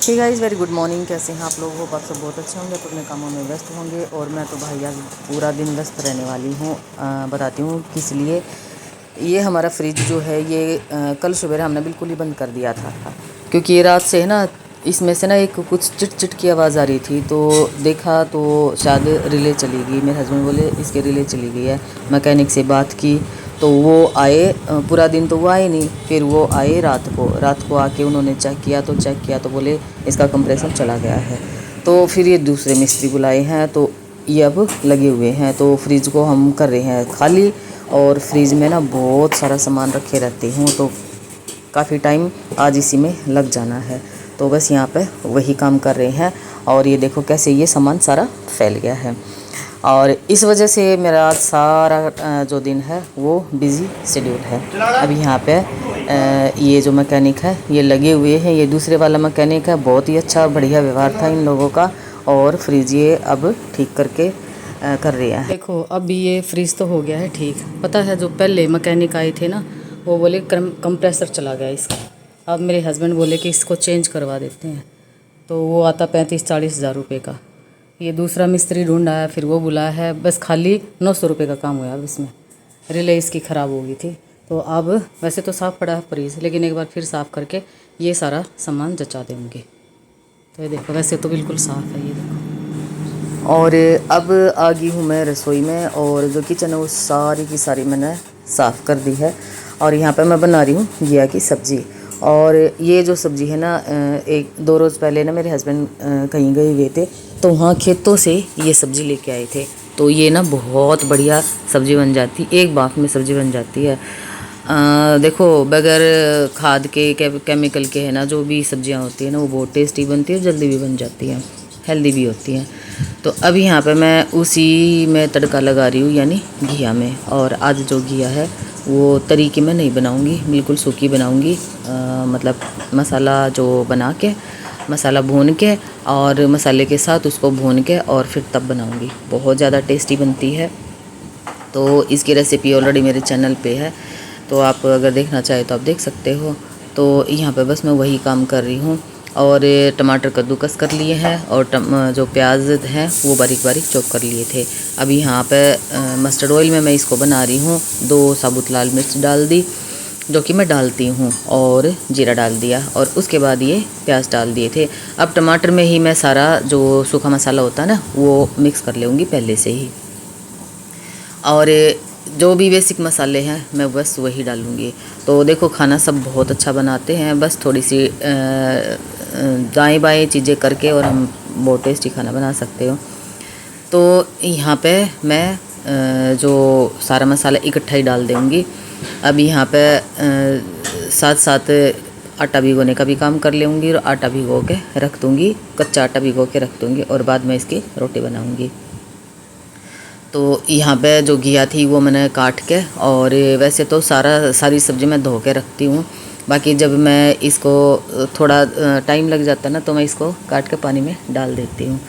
हे guys, very good morning. कैसे हैं आप लोग? हो आप सब बहुत अच्छे होंगे, तो अपने कामों में व्यस्त होंगे। और मैं तो भाई आज पूरा दिन व्यस्त रहने वाली हूँ। बताती हूँ किस लिए। ये हमारा फ्रिज जो है ये कल सुबह हमने बिल्कुल ही बंद कर दिया था, क्योंकि ये रात से है ना, इसमें से ना एक कुछ चिट चिट की आवाज़ आ रही थी। तो देखा तो शायद रिले चली गई। मेरे हस्बैंड बोले इसके रिले चली गई है। मैकेनिक से बात की तो वो आए। पूरा दिन तो वो आए नहीं, फिर वो आए रात को आके उन्होंने चेक किया तो बोले इसका कंप्रेसर चला गया है। तो फिर ये दूसरे मिस्त्री बुलाए हैं, तो ये अब लगे हुए हैं। तो फ्रिज को हम कर रहे हैं खाली। और फ्रिज में ना बहुत सारा सामान रखे रहते हूँ, तो काफ़ी टाइम आज इसी में लग जाना है। तो बस यहाँ पे वही काम कर रहे हैं। और ये देखो कैसे ये सामान सारा फैल गया है। और इस वजह से मेरा सारा जो दिन है वो बिज़ी शेड्यूल है। अभी यहाँ पे ये जो मैकेनिक है ये लगे हुए हैं। ये दूसरे वाला मैकेनिक है, बहुत ही अच्छा बढ़िया व्यवहार था इन लोगों का। और फ्रिज ये अब ठीक करके कर रहे हैं। देखो अब ये फ्रिज तो हो गया है ठीक। पता है जो पहले मैकेनिक आए थे ना, वो बोले कंप्रेसर चला गया इसका। अब मेरे हस्बैंड बोले कि इसको चेंज करवा देते हैं। तो वो आता 35-40 हज़ार रुपये का। ये दूसरा मिस्त्री ढूंढ आया, फिर वो बुलाया है। बस खाली 900 रुपये का काम हुआ अब इसमें। रिले इसकी ख़राब हो गई थी। तो अब वैसे तो साफ़ पड़ा है फ्रिज, लेकिन एक बार फिर साफ़ करके ये सारा सामान जचा देंगे। तो ये देखो वैसे तो बिल्कुल साफ़ है, ये देखो। और अब आ गई हूँ मैं रसोई में, और जो किचन है वो सारी की सारी मैंने साफ़ कर दी है। और यहाँ पे मैं बना रही हूँ घिया की सब्ज़ी। और ये जो सब्ज़ी है ना, 1-2 रोज़ पहले ना मेरे हस्बैंड कहीं गए हुए थे, तो वहाँ खेतों से ये सब्ज़ी लेके आए थे। तो ये ना बहुत बढ़िया सब्ज़ी बन जाती, एक बाफ में सब्ज़ी बन जाती है। देखो बगैर खाद के केमिकल के है ना, जो भी सब्जियां होती है ना वो बहुत टेस्टी बनती है, जल्दी भी बन जाती हैं, हेल्दी भी होती हैं। तो अभी यहाँ पे मैं उसी में तड़का लगा रही हूँ, यानी घिया में। और आज जो घिया है वो तरीके में नहीं बनाऊँगी, बिल्कुल सूखी बनाऊँगी। मतलब मसाला जो बना के, मसाला भून के और मसाले के साथ उसको भून के और फिर तब बनाऊँगी। बहुत ज़्यादा टेस्टी बनती है। तो इसकी रेसिपी ऑलरेडी मेरे चैनल पे है, तो आप अगर देखना चाहे तो आप देख सकते हो। तो यहाँ पे बस मैं वही काम कर रही हूँ। और टमाटर कद्दूकस कर लिए हैं, और जो प्याज हैं वो बारीक बारीक चॉप कर लिए थे। अभी यहाँ पे मस्टर्ड ऑयल में मैं इसको बना रही हूँ। 2 साबुत लाल मिर्च डाल दी, जो कि मैं डालती हूँ, और जीरा डाल दिया, और उसके बाद ये प्याज डाल दिए थे। अब टमाटर में ही मैं सारा जो सूखा मसाला होता है ना वो मिक्स कर लूँगी पहले से ही। और जो भी बेसिक मसाले हैं मैं बस वही डालूँगी। तो देखो खाना सब बहुत अच्छा बनाते हैं, बस थोड़ी सी दाएं बाएं चीज़ें करके और हम बहुत टेस्टी खाना बना सकते हो। तो यहाँ पे मैं जो सारा मसाला इकट्ठा ही डाल दूँगी। अब यहाँ पे साथ साथ आटा भिगोने का भी काम कर लूँगी, और आटा भिगो के रख दूँगी, कच्चा आटा भिगो के रख दूँगी, और बाद में इसकी रोटी बनाऊँगी। तो यहाँ पे जो घिया थी वो मैंने काट के, और वैसे तो सारी सब्ज़ी मैं धो के रखती हूँ। बाकी जब मैं इसको थोड़ा टाइम लग जाता है ना, तो मैं इसको काट के पानी में डाल देती हूँ।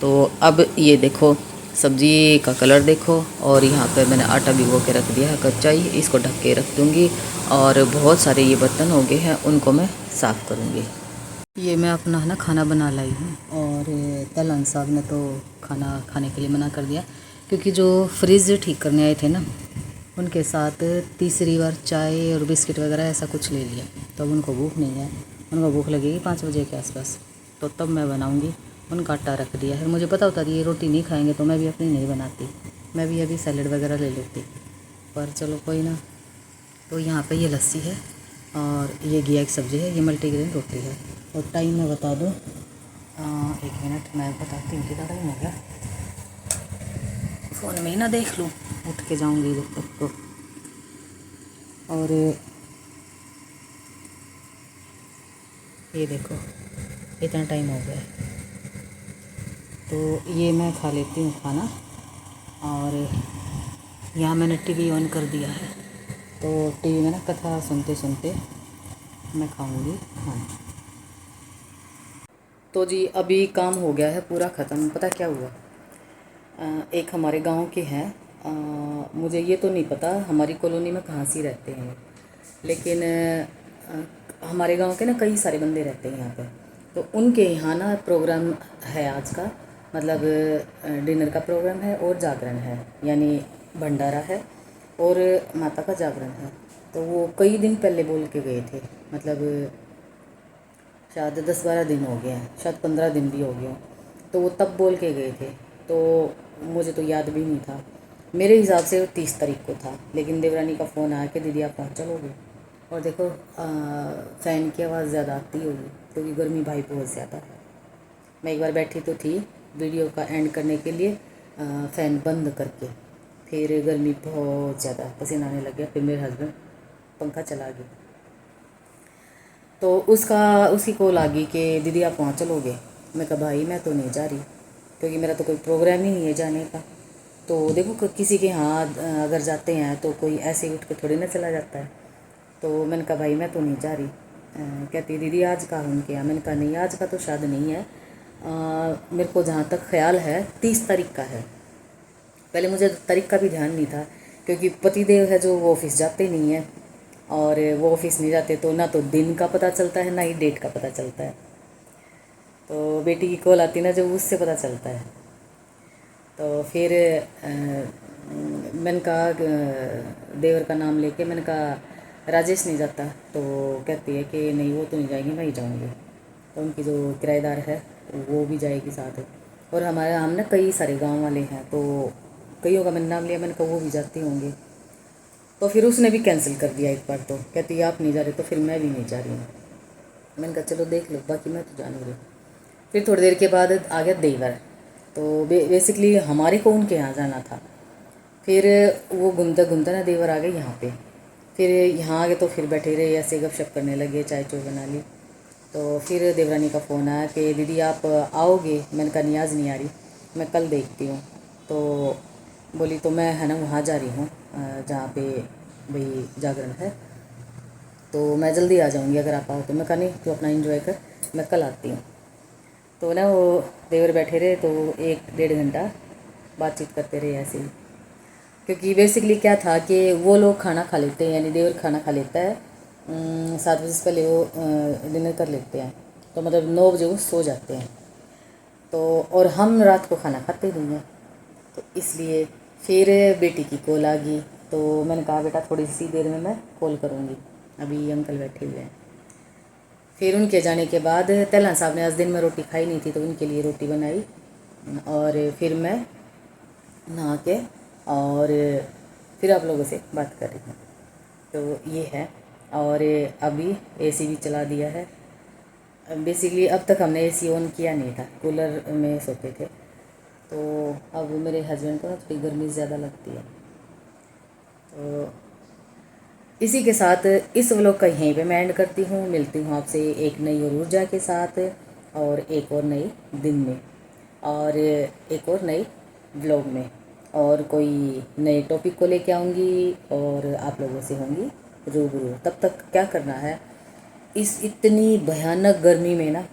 तो अब ये देखो सब्ज़ी का कलर देखो, और यहाँ पे मैंने आटा भिगो के रख दिया है कच्चा ही, इसको ढक के रख दूँगी। और बहुत सारे ये बर्तन हो गए हैं, उनको मैं साफ़ करूँगी। ये मैं अपना है ना खाना बना लाई हूँ। और तलन साहब ने तो खाना खाने के लिए मना कर दिया, क्योंकि जो फ्रिज ठीक करने आए थे ना, उनके साथ तीसरी बार चाय और बिस्किट वगैरह ऐसा कुछ ले लिया। तब तो उनको भूख नहीं है, उनको भूख लगेगी 5 बजे के आसपास, तो तब मैं बनाऊँगी। उनका आटा रख दिया है। मुझे पता होता ये रोटी नहीं खाएंगे तो मैं भी अपनी नहीं बनाती, मैं भी अभी सैलेड वगैरह ले लेती, पर चलो कोई ना। तो यहाँ पे ये लस्सी है, और ये घिया की सब्ज़ी है, ये मल्टीग्रेन रोटी है। और टाइम मैं बता दूँ, 1 मिनट मैं बताती हूँ कितना टाइम हो गया। फ़ोन में ही ना देख लूँ, उठ के जाऊँगी जब तक तो। और ये देखो इतना टाइम हो गया है। तो ये मैं खा लेती हूँ खाना। और यहाँ मैंने टीवी ऑन कर दिया है, तो टीवी में ना कथा सुनते सुनते मैं खाऊंगी खाना। तो जी अभी काम हो गया है पूरा ख़त्म। पता क्या हुआ, एक हमारे गांव के हैं, मुझे ये तो नहीं पता हमारी कॉलोनी में कहाँ से रहते हैं, लेकिन हमारे गांव के ना कई सारे बंदे रहते हैं यहाँ पे। तो उनके यहाँ ना प्रोग्राम है आज का, मतलब डिनर का प्रोग्राम है और जागरण है, यानी भंडारा है और माता का जागरण है। तो वो कई दिन पहले बोल के गए थे, मतलब शायद 10-12 दिन हो गए हैं, शायद 15 दिन भी हो गए हैं। तो वो तब बोल के गए थे, तो मुझे तो याद भी नहीं था। मेरे हिसाब से वो 30 तारीख को था, लेकिन देवरानी का फ़ोन आया कि दीदी आप वहाँ चलोगे। और देखो फ़ैन की आवाज़ ज़्यादा आती होगी क्योंकि गर्मी भाई बहुत ज़्यादा है। मैं एक बार बैठी तो थी वीडियो का एंड करने के लिए, फ़ैन बंद करके, फिर गर्मी बहुत ज़्यादा, पसीना आने लग गया, फिर मेरे हस्बैंड पंखा चला गए। तो उसकी कॉल आ गई कि दीदी आप वहाँ चलोगे। मैं कहा भाई मैं तो नहीं जा रही, क्योंकि मेरा तो कोई प्रोग्राम ही नहीं है जाने का। तो देखो किसी के यहाँ अगर जाते हैं तो कोई ऐसे उठ के थोड़ी ना चला जाता है। तो मैंने कहा भाई मैं तो नहीं जा रही। कहती दीदी आज का उनके यहाँ। मैंने कहा नहीं आज का तो शायद नहीं है, मेरे को जहाँ तक ख्याल है 30 तारीख का है। पहले मुझे तारीख का भी ध्यान नहीं था, क्योंकि पतिदेव है जो वो ऑफिस जाते नहीं है, और वो ऑफिस नहीं जाते तो ना तो दिन का पता चलता है ना ही डेट का पता चलता है। तो बेटी की कॉल आती ना जब, उससे पता चलता है। तो फिर मैंने कहा देवर का नाम लेके, मैंने कहा राजेश नहीं जाता। तो कहती है कि नहीं वो तो नहीं जाएंगे, मैं ही जाऊँगी। तो उनकी जो किराएदार है वो भी जाएगी साथ। और हम ना कई सारे गांव वाले हैं, तो कईयों का मैंने नाम लिया, मैंने कहा वो भी जाते होंगे। तो फिर उसने भी कैंसिल कर दिया एक बार। तो कहती है आप नहीं जा रहे तो फिर मैं भी नहीं जा रही हूँ। मैंने कहा चलो देख लो, बाकी मैं तो जा नहीं रही। फिर थोड़ी देर के बाद आ गया देवर। तो बेसिकली हमारे को उनके यहाँ जाना था। फिर वो घूमते घूमते ना देवर आ गए यहाँ पे। फिर यहाँ आ गए तो फिर बैठे रहे, ऐसे गपशप करने लगे, चाय चो बना ली। तो फिर देवरानी का फ़ोन आया कि दीदी आप आओगे। मैंने कहा नहीं आज नहीं आ रही, मैं कल देखती हूँ। तो बोली तो मैं है ना वहाँ जा रही हूँ जहाँ पे भाई जागरण है, तो मैं जल्दी आ जाऊँगी अगर आप आओ तो। मैं कहा नहीं तू अपना एंजॉय कर, मैं कल आती हूँ। तो ना वो देवर बैठे रहे तो 1-1.5 घंटा बातचीत करते रहे ऐसे ही। क्योंकि बेसिकली क्या था कि वो लोग खाना खा लेते हैं, यानी देवर खाना खा लेता है 7 बजे से पहले, वो डिनर कर लेते हैं। तो मतलब 9 बजे वो सो जाते हैं। तो और हम रात को खाना खाते नहीं हैं, तो इसलिए फिर बेटी की कॉल आ गई। तो मैंने कहा बेटा थोड़ी सी देर में मैं कॉल करूँगी, अभी अंकल बैठे हुए हैं। फिर उनके जाने के बाद तैलान साहब ने आज दिन में रोटी खाई नहीं थी, तो उनके लिए रोटी बनाई, और फिर मैं नहा के और फिर आप लोगों से बात कर रही हूँ। तो ये है। और अभी एसी भी चला दिया है। बेसिकली अब तक हमने एसी ऑन किया नहीं था, कूलर में सोते थे। तो अब मेरे हस्बैंड को ना थोड़ी गर्मी ज़्यादा लगती है। तो इसी के साथ इस व्लॉग का यहीं पे मैं एंड करती हूँ। मिलती हूँ आपसे एक नई और ऊर्जा के साथ, और एक और नई दिन में, और एक और नई व्लॉग में, और कोई नए टॉपिक को लेके आऊँगी और आप लोगों से होंगी रूबरू। तब तक क्या करना है, इस इतनी भयानक गर्मी में ना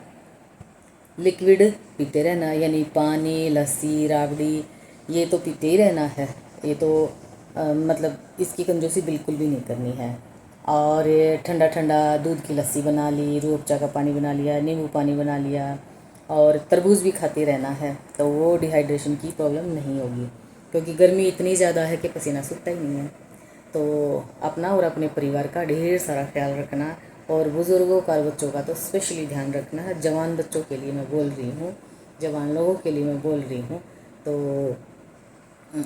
लिक्विड पीते रहना, यानी पानी, लस्सी, राबड़ी, ये तो पीते ही रहना है। ये तो मतलब इसकी कंजूसी बिल्कुल भी नहीं करनी है। और ठंडा ठंडा दूध की लस्सी बना ली, रूह अफ़ज़ा का पानी बना लिया, नींबू पानी बना लिया, और तरबूज भी खाते रहना है, तो वो डिहाइड्रेशन की प्रॉब्लम नहीं होगी। क्योंकि गर्मी इतनी ज़्यादा है कि पसीना सूखता ही नहीं है। तो अपना और अपने परिवार का ढेर सारा ख्याल रखना, और बुज़ुर्गों का और बच्चों का तो स्पेशली ध्यान रखना है। जवान बच्चों के लिए मैं बोल रही हूँ, जवान लोगों के लिए मैं बोल रही हूँ। तो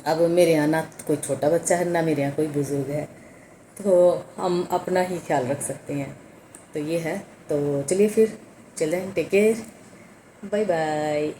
अब मेरे यहाँ ना कोई छोटा बच्चा है ना मेरे यहाँ कोई बुज़ुर्ग है, तो हम अपना ही ख्याल रख सकते हैं। तो ये है। तो चलिए फिर चलें, टेक केयर, बाय बाय।